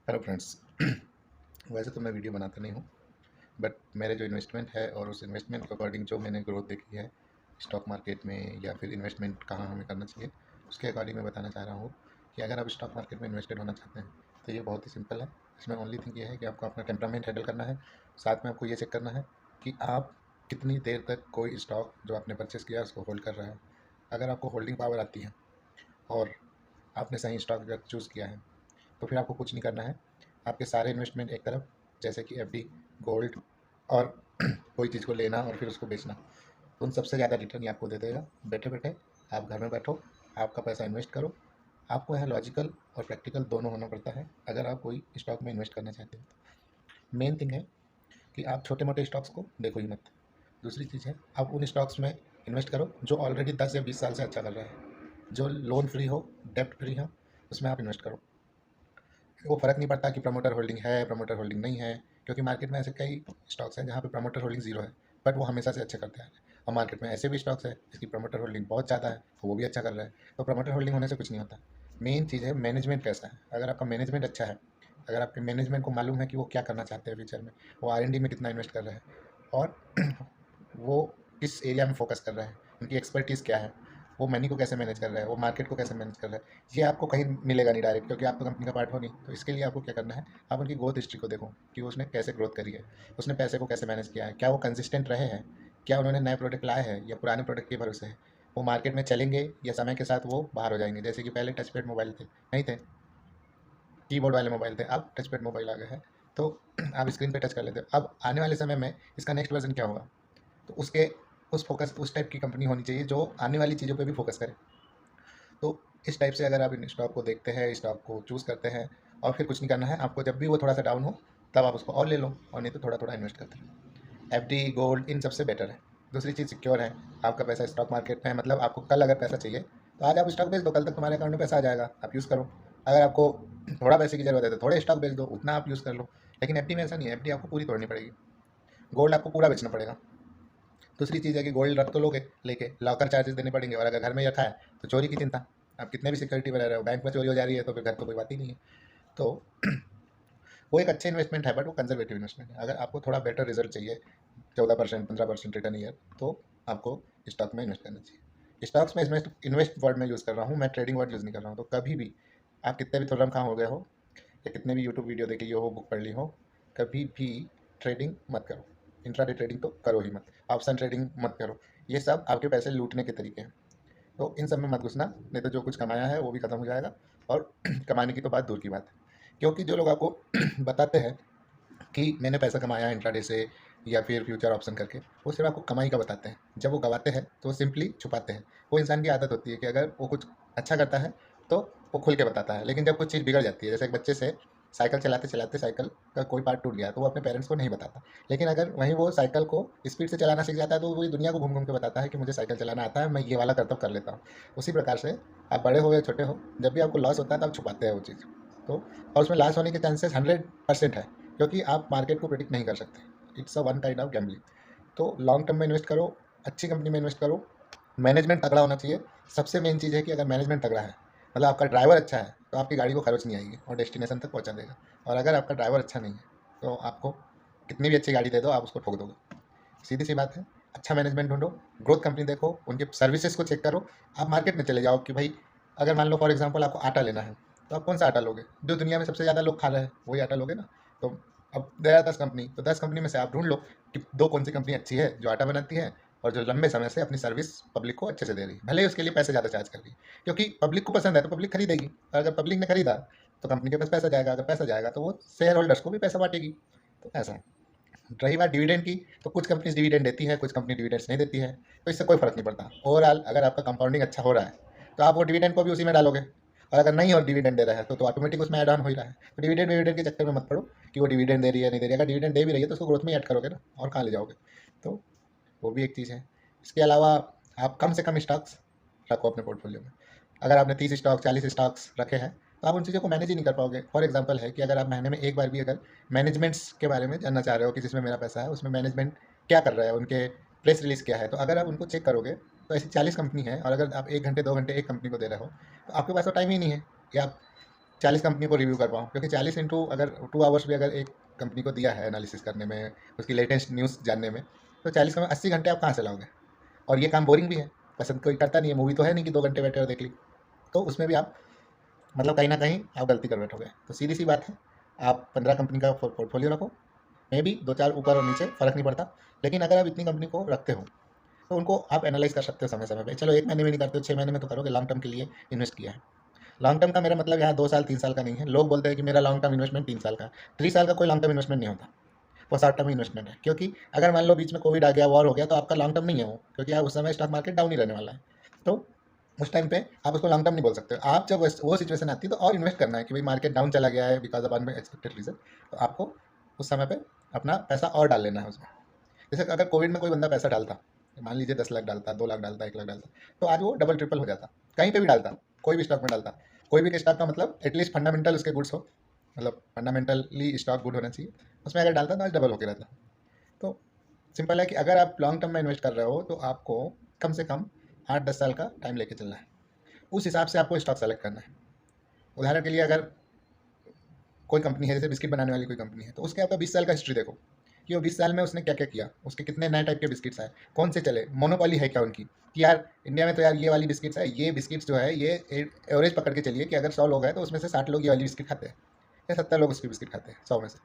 Hello friends. वैसे तो मैं वीडियो बनाता नहीं हूँ, बट मेरे जो इन्वेस्टमेंट है और उस इन्वेस्टमेंट के अकॉर्डिंग जो मैंने ग्रोथ देखी है स्टॉक मार्केट में, या फिर इन्वेस्टमेंट कहाँ हमें करना चाहिए, उसके अकॉर्डिंग मैं बताना चाह रहा हूँ कि अगर आप स्टॉक मार्केट में इन्वेस्टेड होना चाहते हैं तो ये बहुत ही सिंपल है। इसमें ओनली थिंग ये है कि आपको अपना टेम्परामेंट हैंडल करना है। साथ में आपको ये चेक करना है कि आप कितनी देर तक कोई स्टॉक जो आपने परचेस किया है उसको होल्ड कर रहा है। अगर आपको होल्डिंग पावर आती है और आपने सही स्टॉक अगर चूज़ किया है तो फिर आपको कुछ नहीं करना है। आपके सारे इन्वेस्टमेंट एक तरफ, जैसे कि एफडी, गोल्ड और कोई चीज़ को लेना और फिर उसको बेचना, तो उन सबसे ज़्यादा रिटर्न ये आपको दे देगा। बैठे बैठे आप घर में बैठो, आपका पैसा इन्वेस्ट करो। आपको यहाँ लॉजिकल और प्रैक्टिकल दोनों होना पड़ता है अगर आप कोई स्टॉक में इन्वेस्ट करना चाहते हैं। तो मेन थिंग है कि आप छोटे मोटे स्टॉक्स को देखो ही मत। दूसरी चीज़ है, आप उन स्टॉक्स में इन्वेस्ट करो जो ऑलरेडी 10 या 20 साल से अच्छा कर रहा है, जो लोन फ्री हो, डेप्ट फ्री हो, उसमें आप इन्वेस्ट करो। वो फ़र्क नहीं पड़ता कि प्रमोटर होल्डिंग है, प्रमोटर होल्डिंग नहीं है, क्योंकि मार्केट में ऐसे कई स्टॉक्स हैं जहाँ पे प्रमोटर होल्डिंग ज़ीरो है, बट वो हमेशा से अच्छे करते हैं। और मार्केट में ऐसे भी स्टॉक्स है जिसकी प्रमोटर होल्डिंग बहुत ज़्यादा है, तो वो भी अच्छा कर रहा है। तो प्रमोटर होल्डिंग होने से कुछ नहीं होता। मेन चीज़ है मैनेजमेंट कैसा है। अगर आपका मैनेजमेंट अच्छा है, अगर आपके मैनेजमेंट को मालूम है कि वो क्या करना चाहते हैं फ्यूचर में, वो R&D में कितना इन्वेस्ट कर रहे हैं और वो किस एरिया में फोकस कर रहे हैं, उनकी एक्सपर्टीज़ क्या है, वो मनी को कैसे मैनेज कर रहा है, वो मार्केट को कैसे मैनेज कर रहा है, ये आपको कहीं मिलेगा नहीं डायरेक्ट, क्योंकि आप तो कंपनी का पार्ट हो नहीं। तो इसके लिए आपको क्या करना है, आप उनकी ग्रोथ हिस्ट्री को देखो कि उसने कैसे ग्रोथ करी है, उसने पैसे को कैसे मैनेज किया है, क्या वो कंसिस्टेंट रहे हैं, क्या उन्होंने नए प्रोडक्ट लाए हैं या पुराने प्रोडक्ट के भरोसे है, वो मार्केट में चलेंगे या समय के साथ वो बाहर हो जाएंगे। जैसे कि पहले टच पैड मोबाइल थे, नहीं थे, कीबोर्ड वाले मोबाइल थे, अब टच पैड मोबाइल आ गए हैं, तो आप स्क्रीन पे टच कर लेते हो। अब आने वाले समय में इसका नेक्स्ट वर्जन क्या होगा, तो उसके उस टाइप की कंपनी होनी चाहिए जो आने वाली चीज़ों पे भी फोकस करे। तो इस टाइप से अगर आप इन स्टॉक को देखते हैं, स्टॉक को चूज़ करते हैं, और फिर कुछ नहीं करना है आपको, जब भी वो थोड़ा सा डाउन हो तब आप उसको और ले लो, और नहीं तो थोड़ा थोड़ा इन्वेस्ट करते रहो। एफडी, गोल्ड इन सबसे बेटर है। दूसरी चीज़ सिक्योर है। आपका पैसा स्टॉक मार्केट में है, मतलब आपको कल अगर पैसा चाहिए तो आज आप स्टॉक बेच दो, कल तक तुम्हारे अकाउंट में पैसा आ जाएगा, आप यूज़ करो। अगर आपको थोड़ा पैसे की जरूरत है तो थोड़े स्टॉक बेच दो, उतना आप यूज़ कर लो। लेकिन एफडी में ऐसा नहीं है, एफडी आपको पूरी तोड़नी पड़ेगी, गोल्ड आपको पूरा बेचना पड़ेगा। दूसरी चीज़ है कि गोल्ड रख तो लोगे, लेके लॉकर चार्जेस देने पड़ेंगे, और अगर घर में ही रखा है तो चोरी की चिंता। आप कितने भी सिक्योरिटी में रह रहे हो, बैंक में चोरी हो जा रही है तो फिर घर तो कोई बात ही नहीं है। तो वो एक अच्छे इन्वेस्टमेंट है, बट वो कंजर्वेटिव इन्वेस्टमेंट है। अगर आपको थोड़ा बेटर रिजल्ट चाहिए, 14% 15% रिटर्न ईयर, तो आपको स्टॉक में इन्वेस्ट करना चाहिए। स्टॉक्स में इन्वेस्ट इन्वेस्ट वर्ड में यूज़ कर रहा हूँ, मैं ट्रेडिंग वर्ड यूज़ नहीं कर रहा हूँ। तो कभी भी आप कितने भी तुर्रम खां हो गए हो या कितने भी यूट्यूब वीडियो देख ली हो, बुक पढ़ ली हो, कभी भी ट्रेडिंग मत करो। इंट्राडे ट्रेडिंग तो करो ही मत, ऑप्शन ट्रेडिंग मत करो। ये सब आपके पैसे लूटने के तरीके हैं। तो इन सब में मत घुसना, नहीं तो जो कुछ कमाया है वो भी खत्म हो जाएगा, और कमाने की तो बात दूर की बात है। क्योंकि जो लोग आपको बताते हैं कि मैंने पैसा कमाया है इंट्राडे से या फिर फ्यूचर ऑप्शन करके, वो सिर्फ आपको कमाई का बताते हैं। जब वो गवाते हैं तो वो सिंपली छुपाते हैं। वो इंसान की आदत होती है कि अगर वो कुछ अच्छा करता है तो वो खुल के बताता है, लेकिन जब कुछ चीज़ बिगड़ जाती है, जैसे एक बच्चे से साइकिल चलाते चलाते साइकिल का कोई पार्ट टूट गया तो वो अपने पेरेंट्स को नहीं बताता। लेकिन अगर वहीं वो साइकिल को स्पीड से चलाना सीख जाता है तो वो दुनिया को घूम घूम के बताता है कि मुझे साइकिल चलाना आता है, मैं ये वाला करता हूँ, कर लेता हूँ। उसी प्रकार से आप बड़े हो या छोटे हो, जब भी आपको लॉस होता है तो आप छुपाते हैं वो चीज़। तो और उसमें लॉस होने के चांसेस 100% है, क्योंकि आप मार्केट को प्रिडिक्ट नहीं कर सकते। It's a one kind of gambling. तो लॉन्ग टर्म में इन्वेस्ट करो, अच्छी कंपनी में इन्वेस्ट करो, मैनेजमेंट तगड़ा होना चाहिए। सबसे मेन चीज़ है कि अगर मैनेजमेंट तगड़ा है, मतलब आपका ड्राइवर अच्छा है, तो आपकी गाड़ी को खरोच नहीं आएगी और डेस्टिनेशन तक पहुंचा देगा। और अगर आपका ड्राइवर अच्छा नहीं है तो आपको कितनी भी अच्छी गाड़ी दे दो, आप उसको ठोक दोगे। सीधी सी बात है। अच्छा मैनेजमेंट ढूंढो, ग्रोथ कंपनी देखो, उनके सर्विसेज को चेक करो। आप मार्केट में चले जाओ कि भाई, अगर मान लो फॉर एग्जांपल आपको आटा लेना है, तो आप कौन सा आटा लोगे, जो दुनिया में सबसे ज़्यादा लोग खा रहे हैं वही आटा लोगे ना। तो अब दे रहा 10 कंपनी, तो 10 कंपनी में से आप ढूंढ लो कि दो कौन सी कंपनी अच्छी है जो आटा बनाती है और जो लंबे समय से अपनी सर्विस पब्लिक को अच्छे से दे रही है, भले ही उसके लिए पैसे ज़्यादा चार्ज कर रही है। क्योंकि पब्लिक को पसंद है तो पब्लिक खरीदेगी, और अगर पब्लिक ने खरीदा तो कंपनी के पास पैसा जाएगा, अगर पैसा जाएगा तो वो शेयर होल्डर्स को भी पैसा बांटेगी। तो ऐसा है। रही बात डिविडेंड की, तो कुछ कंपनीज डिविडेंड देती है, कुछ कंपनी डिविडेंड्स नहीं देती है, तो इससे कोई फर्क नहीं पड़ता। ओवरऑल अगर आपका कंपाउंडिंग अच्छा हो रहा है तो आप वो डिविडेंड को भी उसी में डालोगे, और अगर नहीं और डिविडेंड दे रहा है तो ऑटोमेटिक उसमें ऐड ऑन हो ही रहा है। तो डिविडेंड के चक्कर में मत पड़ो कि वो डिविडेंड दे रही है नहीं दे रही है। अगर डिविडेंड दे भी रही है तो उसको ग्रोथ में ऐड करोगे ना, और कहाँ ले जाओगे। तो वो भी एक चीज़ है। इसके अलावा आप कम से कम स्टॉक्स रखो अपने पोर्टफोलियो में। अगर आपने 30 स्टॉक 40 स्टॉक्स रखे हैं तो आप उन चीज़ों को मैनेज ही नहीं कर पाओगे। फॉर एग्जांपल है कि अगर आप महीने में एक बार भी अगर मैनेजमेंट्स के बारे में जानना चाह रहे हो कि जिसमें मेरा पैसा है उसमें मैनेजमेंट क्या कर रहा है, उनके प्रेस रिलीज़ क्या है, तो अगर आप उनको चेक करोगे तो ऐसी 40 कंपनी है, और अगर आप 1 घंटे 2 घंटे एक कंपनी को दे रहे हो तो आपके पास तो टाइम ही नहीं है। या आप 40 कंपनी को रिव्यू कर पाऊँ, क्योंकि 40 इंटू अगर 2 आवर्स भी अगर एक कंपनी को दिया है एनालिसिस करने में, उसकी लेटेस्ट न्यूज़ जानने में, तो 40 में 80 घंटे आप कहाँ से लाओगे? और ये काम बोरिंग भी है, पसंद कोई करता नहीं है। मूवी तो है नहीं कि 2 घंटे बैठे और देख ली, तो उसमें भी आप मतलब कहीं ना कहीं आप गलती कर बैठोगे। तो सीधी सी बात है, आप 15 कंपनी का पोर्टफोलियो रखो, मे बी 2-4 ऊपर और नीचे फ़र्क नहीं पड़ता, लेकिन अगर आप इतनी कंपनी को रखते हो तो उनको आप एनालाइज कर सकते हो समय समय पे। चलो 1 महीने में नहीं करते हो, 6 महीने में तो करोगे, लॉन्ग टर्म के लिए इन्वेस्ट किया है। लॉन्ग टर्म का मेरा मतलब यहाँ 2 साल 3 साल का नहीं है। लोग बोलते हैं कि मेरा लॉन्ग टर्म इन्वेस्टमेंट 3 साल का है। 3 साल का कोई लॉन्ग टर्म इन्वेस्टमेंट नहीं होता, वो शॉर्ट टर्म इन्वेस्टमेंट है। क्योंकि अगर मान लो बीच में कोविड आ गया, वॉर हो गया, तो आपका लॉन्ग टर्म नहीं है वो, क्योंकि आप उस समय स्टॉक मार्केट डाउन ही रहने वाला है। तो उस टाइम पे आप उसको लॉन्ग टर्म नहीं बोल सकते। आप जब वो सिचुएशन आती है तो और इन्वेस्ट करना है कि भाई मार्केट डाउन चला गया है बिकॉज ऑफ अनएक्सपेक्टेड रीजन, तो आपको उस समय पे अपना पैसा और डाल लेना है उसमें। जैसे अगर कोविड में कोई बंदा पैसा डालता, मान लीजिए 10 लाख डालता, 2 लाख डालता, 1 लाख डालता, तो आज वो डबल ट्रिपल हो जाता। कहीं पे भी डालता, कोई भी स्टॉक में डालता। कोई भी स्टॉक का मतलब एटलीस्ट फंडामेंटल उसके गुड्स हो, मतलब फंडामेंटली स्टॉक गुड होना चाहिए, उसमें अगर डालता तो आज डबल होकर रहता। तो सिंपल है कि अगर आप लॉन्ग टर्म में इन्वेस्ट कर रहे हो तो आपको कम से कम 8-10 साल का टाइम लेके चलना है। उस हिसाब से आपको स्टॉक सेलेक्ट करना है। उदाहरण के लिए अगर कोई कंपनी है, जैसे बिस्किट बनाने वाली कोई कंपनी है, तो उसके आपका 20 साल का हिस्ट्री देखो कि वो 20 साल में उसने क्या क्या किया, उसके कितने नए टाइप के बिस्किट्स आए, कौन से चले, मोनोपॉली है क्या उनकी, कि यार इंडिया में तो यार ये वाली बिस्किट्स है, ये बिस्किट्स जो है ये एवरेज पकड़ के चलिए कि अगर 100 लोग हैं तो उसमें से 60 लोग ये वाली बिस्किट खाते हैं, या 70 लोग उसकी बिस्किट खाते हैं 100 में से।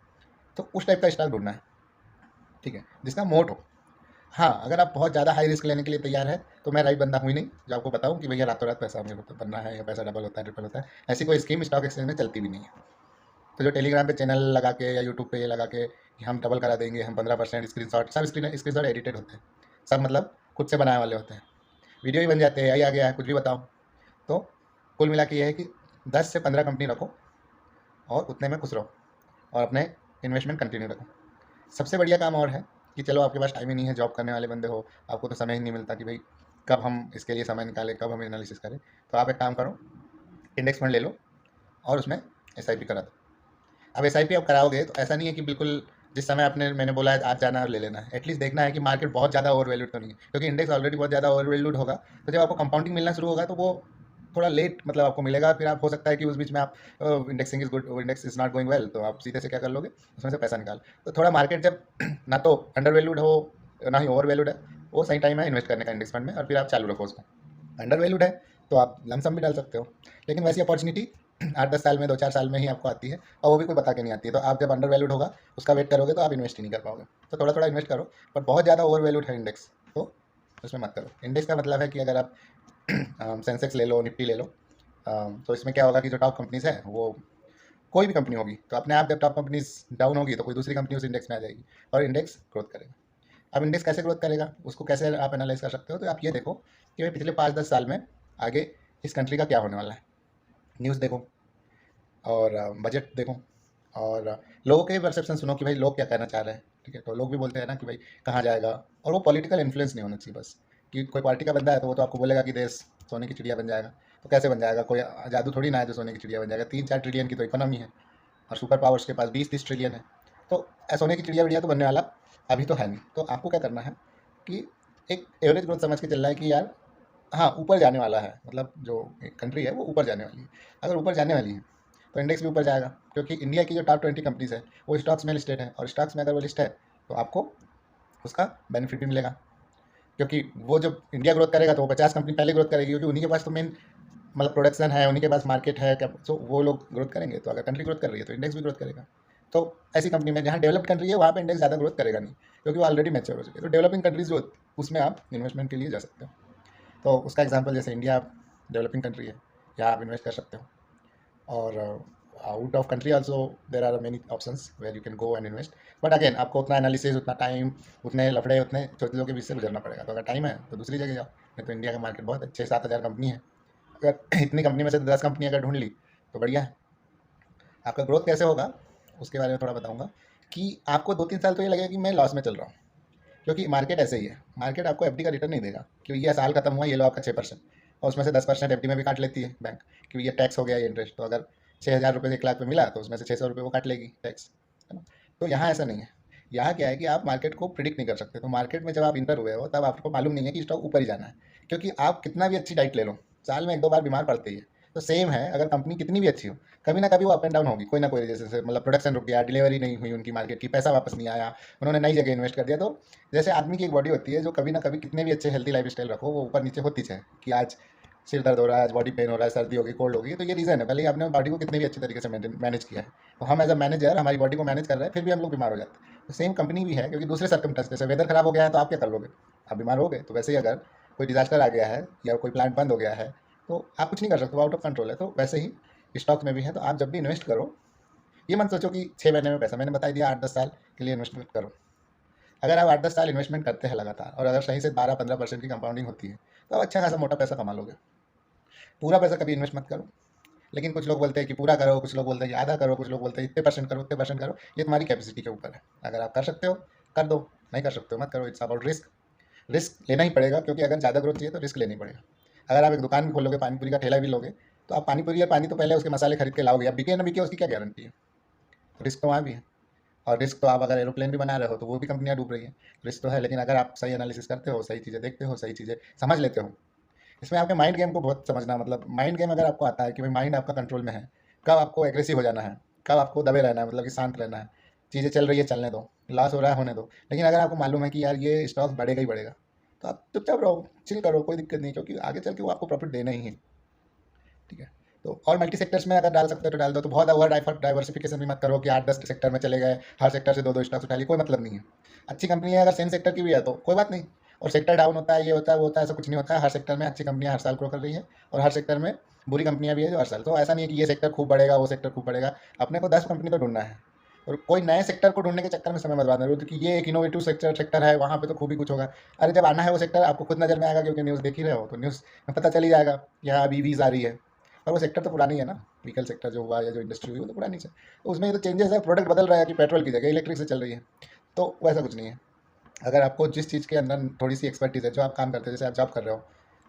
तो उस टाइप का स्टॉक ढूंढना है, ठीक है, जिसका मोट हो। हाँ, अगर आप बहुत ज़्यादा हाई रिस्क लेने के लिए तैयार है तो मैं राइट बंदा हूँ ही नहीं जो आपको बताऊँ कि भैया रातों रात पैसा मेरे को बनना है या पैसा डबल होता है ट्रिपल होता है। ऐसी कोई स्कीम स्टॉक एक्सचेंज में चलती भी नहीं है। तो जो टेलीग्राम पे चैनल लगा के या यूट्यूब पे ये लगा के कि हम डबल करा देंगे, हम 15% स्क्रीनशॉट, सब स्क्रीनशॉट एडिटेड होते हैं, सब मतलब खुद से बनाए वाले होते हैं, वीडियो ही बन जाते हैं, यही आ गया है कुछ भी बताओ। तो कुल मिला के ये है कि 10 से 15 कंपनी रखो और उतने में खुश रहो और अपने इन्वेस्टमेंट कंटिन्यू रखो। सबसे बढ़िया काम और है कि चलो आपके पास टाइम ही नहीं है, जॉब करने वाले बंदे हो, आपको तो समय ही नहीं मिलता कि भाई कब हम इसके लिए समय निकालें, कब हम एनालिसिस करें, तो आप एक काम करो, इंडेक्स फंड ले लो और उसमें SIP करा दो। अब SIP आप कराओगे तो ऐसा नहीं है कि बिल्कुल जिस समय आपने मैंने बोला है आज जाना है और ले लेना है। एटलीस्ट देखना है कि मार्केट बहुत ज़्यादा ओवर वैल्यूड तो नहीं है, क्योंकि इंडेक्स ऑलरेडी बहुत ज़्यादा ओवर वैल्यूड होगा। तो जब आपको कंपाउंडिंग मिलना शुरू होगा तो वो थोड़ा लेट मतलब आपको मिलेगा। फिर आप हो सकता है कि उस बीच में आप indexing is good, index is not going well, तो आप सीधे से क्या कर लोगे, उसमें से पैसा निकाल। तो थोड़ा मार्केट जब ना तो अंडर वैल्यूड हो ना ही ओवर वैल्यूड है, वो सही टाइम है इन्वेस्ट करने का इंडेक्स फंड में, और फिर आप चालू रखो उसको। अंडर वैल्यूड है तो आप लमसम भी डाल सकते हो, लेकिन वैसी अपॉर्चुनिटी 8-10 साल में, 2-4 साल में ही आपको आती है, और वो भी कोई बता के नहीं आती है। तो आप जब अंडर वैल्यूड होगा उसका वेट करोगे तो आप इन्वेस्ट ही नहीं कर पाओगे। तो थोड़ा थोड़ा इन्वेस्ट करो, पर बहुत ज़्यादा ओवर वैल्यूड है इंडेक्स तो उसमें मत करो। इंडेक्स का मतलब है कि अगर आप सेंसेक्स ले लो, निफ्टी ले लो, तो इसमें क्या होगा कि जो टॉप कंपनीज है वो कोई भी कंपनी होगी, तो अपने आप जब टॉप कंपनीज डाउन होगी तो कोई दूसरी कंपनी उस इंडेक्स में आ जाएगी और इंडेक्स ग्रोथ करेगा। अब इंडेक्स कैसे ग्रोथ करेगा, उसको कैसे आप एनालाइज कर सकते हो, तो आप ये देखो कि भाई पिछले 5-10 साल में आगे इस कंट्री का क्या होने वाला है। न्यूज़ देखो और बजट देखो और लोगों के परसेप्शन सुनो कि भाई लोग क्या कहना चाह रहे हैं, ठीक है। तो लोग भी बोलते हैं ना कि भाई कहाँ जाएगा, और वो पॉलिटिकल इन्फ्लुएंस नहीं होना चाहिए बस, कि कोई पार्टी का बंदा है तो वो तो आपको बोलेगा कि देश सोने की चिड़िया बन जाएगा। तो कैसे बन जाएगा, कोई जादू थोड़ी ना है जो सोने की चिड़िया बन जाएगा। 3-4 ट्रिलियन की तो इकोनॉमी है और सुपर पावर्स के पास 20-30 ट्रिलियन है। तो सोने की चिड़िया विड़िया तो बनने वाला अभी तो है नहीं। तो आपको क्या करना है कि एक एवरेज ग्रोथ समझ के चलना है कि यार हाँ ऊपर जाने वाला है, मतलब जो कंट्री है वो ऊपर जाने वाली है। अगर ऊपर जाने वाली है तो इंडेक्स भी ऊपर जाएगा, क्योंकि इंडिया की जो टॉप 20 कंपनीज है वो स्टॉक्स में लिस्टेड है, और स्टॉक्स में अगर वो लिस्ट है तो आपको उसका बेनिफिट भी मिलेगा। क्योंकि वो जब इंडिया ग्रोथ करेगा तो वो 50 कंपनी पहले ग्रोथ करेगी, क्योंकि उन्हीं के पास तो मेन मतलब प्रोडक्शन है, उन्हीं के पास मार्केट है क्या, तो वो लोग ग्रोथ करेंगे। तो अगर कंट्री ग्रोथ कर रही है तो इंडेक्स भी ग्रोथ करेगा। तो ऐसी कंपनी में जहाँ डेवलप्ड कंट्री है वहाँ पे इंडेक्स ज़्यादा ग्रोथ करेगा नहीं, क्योंकि वो ऑलरेडी मैच्योर हो चुकी है। तो डेवलपिंग कंट्रीज जो उसमें आप इन्वेस्टमेंट के लिए जा सकते हो। तो उसका एग्जाम्पल जैसे इंडिया डेवलपिंग कंट्री है, यहाँ आप इन्वेस्ट कर सकते हो। और out of country also there are many options where you can go and invest. But again आपको उतना एनालिसिस, उतना टाइम, उतने लफड़े, उतने छोटे चीज़ों के बीच से गुजरना पड़ेगा। तो अगर टाइम है तो दूसरी जगह जाओ, नहीं तो इंडिया का मार्केट बहुत है, 6-7 हज़ार कंपनी है। अगर इतनी कंपनी में से 10 कंपनी अगर ढूंढ ली तो बढ़िया है। आपका ग्रोथ कैसे होगा उसके बारे में थोड़ा बताऊंगा, कि आपको 2-3 साल तो ये लगेगा कि मैं लॉस में चल रहा हूँ, क्योंकि मार्केट ऐसे ही है। मार्केट आपको FD का रिटर्न नहीं देगा, क्योंकि ये साल खत्म हुआ ये लो आपका 6%, और उसमें से 10% FD में भी काट लेती है बैंक, क्योंकि ये टैक्स हो गया ये इंटरेस्ट। तो अगर 6,000 रुपये 1 लाख पे मिला तो उसमें से 600 रुपये वो काट लेगी टैक्स, है ना। तो यहाँ ऐसा नहीं है। यहाँ क्या है कि आप मार्केट को प्रिडिक्ट नहीं कर सकते। तो मार्केट में जब आप इंटर हुए हो तब आपको मालूम नहीं है कि स्टॉक ऊपर ही जाना है, क्योंकि आप कितना भी अच्छी डाइट ले लो, साल में 1-2 बार बीमार पड़ते ही है। तो सेम है, अगर कंपनी कितनी भी अच्छी हो, कभी ना कभी वो अप एंड डाउन होगी, कोई ना कोई वजह से, मतलब प्रोडक्शन रुक गया, डिलीवरी नहीं हुई उनकी मार्केट की, पैसा वापस नहीं आया, उन्होंने नई जगह इन्वेस्ट कर दिया। तो जैसे आदमी की एक बॉडी होती है जो कभी ना कभी कितने भी अच्छे हेल्थी लाइफ स्टाइल रखो, वो ऊपर नीचे होती है कि आज सिर दर्द हो रहा है, आज बॉडी पेन हो रहा है, सर्दी होगी, कोल्ड होगी, तो ये रीज़न है, पहले ही आपने बॉडी को कितने भी अच्छे तरीके से मैनेज किया है। तो हम एज अ मैनेजर हमारी बॉडी को मैनेज कर रहे हैं, फिर भी हम लोग बीमार हो जाते हैं। तो सेम कंपनी भी है, क्योंकि दूसरे सर्कमस्टेंस, जैसे वेदर खराब हो गया है तो आप क्या कर लोगे, आप बीमार हो गए। तो वैसे ही अगर कोई डिजास्टर आ गया है या कोई प्लांट बंद हो गया है तो आप कुछ नहीं कर सकते, आउट ऑफ कंट्रोल है। तो वैसे ही स्टॉक्स में भी है। तो आप जब भी इन्वेस्ट करो, ये मत सोचो कि 6 महीने में पैसा, मैंने बता दिया 8-10 साल के लिए इन्वेस्टमेंट करो। अगर आप 8-10 साल इन्वेस्टमेंट करते हैं लगातार, और अगर सही से 12-15% की कंपाउंडिंग होती है, तो आप अच्छा खासा मोटा पैसा कमा लोगे। पूरा पैसा कभी इन्वेस्ट मत करो। लेकिन कुछ लोग बोलते हैं कि पूरा करो, कुछ लोग बोलते हैं कि आधा करो, कुछ लोग बोलते हैं इतने परसेंट करो, इतने परसेंट करो। ये तुम्हारी कैपेसिटी के ऊपर है। अगर आप कर सकते हो कर दो, नहीं कर सकते हो मत करो। It's about risk. रिस्क लेना ही पड़ेगा, क्योंकि अगर ज़्यादा ग्रोथ चाहिए तो रिस्क लेनी पड़ेगा। अगर आप एक दुकान भी खोलोगे, पानी पूरी का ठेला भी लोगे, तो आप पानी पूरी या पानी तो पहले उसके मसाले खरीद के लाओगे, अब बिके ना बिके उसकी क्या गारंटी है। रिस्क तो वहाँ भी है। और रिस्क तो आप अगर एरोप्लेन भी बना रहे हो तो वो भी कंपनियां डूब रही हैं, रिस्क तो है। लेकिन अगर आप सही एनालिसिस करते हो, सही चीज़ें देखते हो, सही चीज़ें समझ लेते हो, इसमें आपके माइंड गेम को बहुत समझना, मतलब माइंड गेम अगर आपको आता है कि भाई माइंड आपका कंट्रोल में है, कब आपको एग्रेसिव हो जाना है, कब आपको दबे रहना है, मतलब कि शांत रहना है, चीज़ें चल रही है चलने दो, लॉस हो रहा है होने दो। लेकिन अगर आपको मालूम है कि यार ये स्टॉक बढ़ेगा ही बढ़ेगा, तो आप चुपचाप रहो, चिल करो, कोई दिक्कत नहीं, क्योंकि आगे चल के वो आपको प्रॉफिट देना ही है। ठीक है। तो और मल्टी सेक्टर्स में अगर डाल सकते हो तो डाल दो। तो बहुत ओवर डाइवर्सिफिकेशन भी मत करो कि 8-10 सेक्टर में चले गए, हर सेक्टर से 2-2 स्टॉक्स उठा लिए, कोई मतलब नहीं है। अच्छी कंपनी है, अगर सेम सेक्टर की भी है तो कोई बात नहीं। और सेक्टर डाउन होता है, ये होता है, वो होता है, ऐसा कुछ नहीं होता है। हर सेक्टर में अच्छी कंपनियां हर साल ग्रो कर रही है, और हर सेक्टर में बुरी कंपनियां भी है जो हर साल। तो ऐसा नहीं है कि ये सेक्टर खूब बढ़ेगा, वो सेक्टर खूब बढ़ेगा। अपने को 10 कंपनी तो ढूंढना है, और कोई नए सेक्टर को ढूंढने के चक्कर में समय बर्बाद नहीं, कि ये एक इनोवेटिव सेक्टर है, वहाँ पे तो खूब ही कुछ होगा। अरे जब आना है वो सेक्टर आपको खुद नज़र में आएगा, क्योंकि न्यूज़ देख ही रहे हो, तो न्यूज़ में पता चल ही जाएगा कि हाँ अभी वीज आ रही है। और वो सेक्टर तो पुरानी है ना, व्हीकल सेक्टर जो हुआ या जो इंडस्ट्री हुई वो तो पुरानी है। तो उसमें ये तो चेंजेस है, प्रोडक्ट बदल रहा है कि पेट्रोल की जगह इलेक्ट्रिक से चल रही है। तो वैसा कुछ नहीं है। अगर आपको जिस चीज़ के अंदर थोड़ी सी एक्सपर्टीज है, जो आप काम करते हो, जैसे आप जॉब कर रहे हो,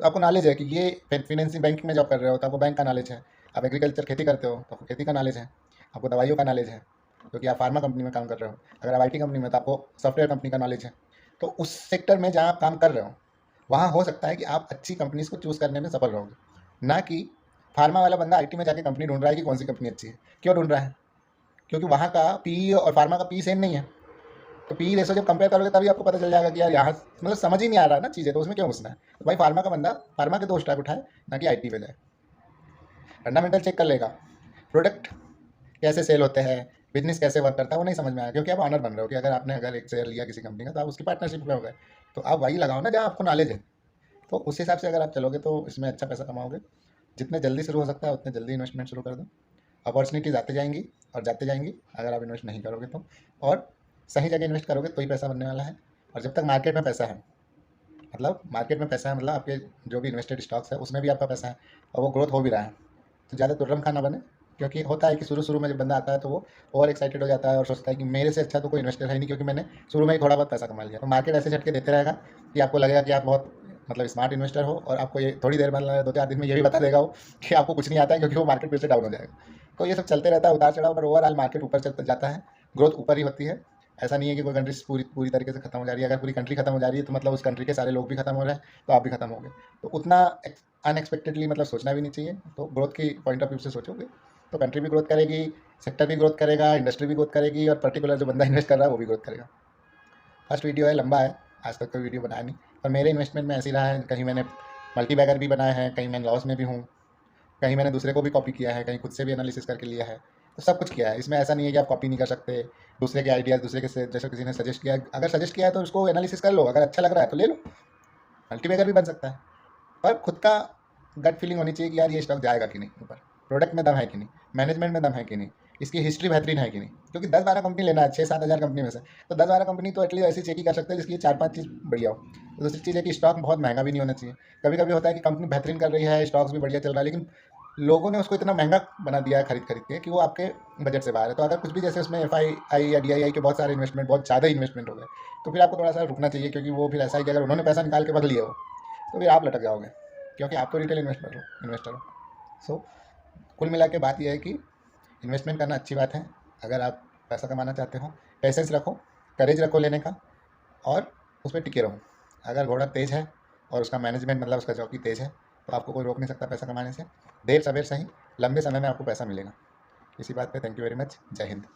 तो आपको नॉलेज है कि ये फाइनेंसिंग बैंकिंग में जॉब कर रहे हो तो आपको बैंक का नॉलेज है। आप एग्रीकल्चर खेती करते हो तो आपको खेती का नॉलेज है। आपको दवाइयों का नॉलेज है, क्योंकि आप फार्मा कंपनी में काम कर रहे हो। अगर आप आईटी कंपनी में, तो आपको सॉफ्टवेयर कंपनी का नॉलेज है। तो उस सेक्टर में जहाँ आप काम कर रहे हो, वहाँ हो सकता है कि आप अच्छी कंपनीज को चूज़ करने में सफल रहोगे। ना कि फार्मा वाला बंदा आईटी में जाके कंपनी ढूंढ रहा है कि कौन सी कंपनी अच्छी है। क्यों ढूंढ रहा है? क्योंकि वहाँ का पी और फार्मा का पी सेम नहीं है। तो पी रेशो जब कंपेयर करोगे तभी आपको पता चल जाएगा कि यार यहाँ मतलब समझ ही नहीं आ रहा ना चीज़ें, तो उसमें क्यों घुसना है। तो भाई फार्मा का बंदा फार्मा के 2 स्टॉक उठाए, ना कि आईटी पे जाए। फंडामेंटल चेक कर लेगा, प्रोडक्ट कैसे सेल होते हैं, बिजनेस कैसे वर्क करता है, वो नहीं समझ में आया, क्योंकि आप ऑनर बन रहे हो कि अगर आपने अगर एक शेयर लिया किसी कंपनी का तो आप उसकी पार्टनरशिप में हो गए। तो आप वही लगाओ ना जहाँ आपको नॉलेज है। तो उस हिसाब से अगर आप चलोगे तो इसमें अच्छा पैसा कमाओगे। जितने जल्दी शुरू हो सकता है उतने जल्दी इन्वेस्टमेंट शुरू कर दो। अपॉर्चुनिटीज आते जाएंगी और जाते जाएंगी, अगर आप इन्वेस्ट नहीं करोगे तो। और सही जगह इन्वेस्ट करोगे तो ही पैसा बनने वाला है। और जब तक मार्केट में पैसा है, मतलब मार्केट में पैसा है, मतलब आपके जो भी इन्वेस्टेड स्टॉक्स है उसमें भी आपका पैसा है, और वो ग्रोथ हो भी रहा है, तो ज़्यादा तुर्रम खाना बने। क्योंकि होता है कि शुरू शुरू में जब बंदा आता है तो वो ओवर एक्साइटेड हो जाता है और सोचता है कि मेरे से अच्छा तो कोई इन्वेस्टर है नहीं, क्योंकि मैंने शुरू में ही थोड़ा बहुत पैसा कमा लिया। तो मार्केट ऐसे झटके देते रहेगा कि आपको लगेगा कि आप बहुत मतलब स्मार्ट इन्वेस्टर हो, और आपको ये थोड़ी देर बाद 2-4 दिन में ये भी बता देगा वो कि आपको कुछ नहीं आता है, क्योंकि वो मार्केट फिर से डाउन हो जाएगा। तो ये सब चलते रहता है उतार चढ़ाव, पर ओवरऑल मार्केट ऊपर चलता जाता है, ग्रोथ ऊपर ही होती है। ऐसा नहीं है कि कोई कंट्री पूरी पूरी तरीके से खत्म हो जा रही है। अगर पूरी कंट्री खत्म हो जा रही है तो मतलब उस कंट्री के सारे लोग भी खत्म हो रहे हैं, तो आप भी खत्म हो गए। तो उतना अनएक्सपेक्टेडली मतलब सोचना भी नहीं चाहिए। तो ग्रोथ की पॉइंट ऑफ व्यू से सोचोगे तो कंट्री भी ग्रोथ करेगी, सेक्टर भी ग्रोथ करेगा, इंडस्ट्री भी ग्रोथ करेगी, और पर्टिकुलर जो बंदा इन्वेस्ट कर रहा है वो भी ग्रोथ करेगा। फर्स्ट वीडियो है, लंबा है, आज तक कोई वीडियो बनाया नहीं। पर मेरे इन्वेस्टमेंट में ऐसी रहा है, कहीं मैंने मल्टी बैगर भी बनाए हैं, कहीं मैं लॉस में भी हूँ, कहीं मैंने दूसरे को भी कॉपी किया है, कहीं खुद से भी एनालिसिस करके लिया है। तो सब कुछ किया है इसमें। ऐसा नहीं है कि आप कॉपी नहीं कर सकते दूसरे के आइडियाज़, दूसरे के जैसे किसी ने सजेस्ट किया, अगर सजेस्ट किया है तो उसको एनालिसिस कर लो, अगर अच्छा लग रहा है तो ले लो, मल्टी बैगर भी बन सकता है। पर खुद का गट फीलिंग होनी चाहिए कि यार ये स्टॉक जाएगा कि नहीं ऊपर, प्रोडक्ट में दम है कि नहीं, मैनेजमेंट में दम है कि नहीं, इसकी हिस्ट्री बेहतरीन है कि नहीं। क्योंकि 10-12 कंपनी लेना है, 6-7 हज़ार कंपनी में से, तो 10-12 कंपनी तो एटलीस्ट ऐसी चेक ही कर सकते हैं जिसकी 4-5 चीज़ बढ़िया हो। तो दूसरी चीज़ है कि स्टॉक बहुत महंगा भी नहीं होना चाहिए। कभी कभी होता है कि कंपनी बेहतरीन कर रही है, स्टॉक्स भी बढ़िया चल रहा है, लेकिन लोगों ने उसको इतना महंगा बना दिया है खरीद खरीद के कि वो आपके बजट से बाहर है। तो अगर कुछ भी जैसे उसमें FII या DII के बहुत सारे इन्वेस्टमेंट, बहुत ज़्यादा इन्वेस्टमेंट हो गए, तो फिर आपको थोड़ा सा रुकना चाहिए, क्योंकि वो फिर ऐसा ही कि अगर उन्होंने पैसा निकाल के भग लिया हो तो फिर आप लटक जाओगे, क्योंकि आप तो रिटेल इन्वेस्टर हो। सो कुल मिला के बात यह है कि इन्वेस्टमेंट करना अच्छी बात है। अगर आप पैसा कमाना चाहते हो, पेशेंस रखो, करेज रखो लेने का, और उस पर टिके रहो। अगर घोड़ा तेज़ है और उसका मैनेजमेंट मतलब उसका जॉकी तेज़ है, तो आपको कोई रोक नहीं सकता पैसा कमाने से। देर सवेर सही, लंबे समय में आपको पैसा मिलेगा। इसी बात पे थैंक यू वेरी मच। जय हिंद।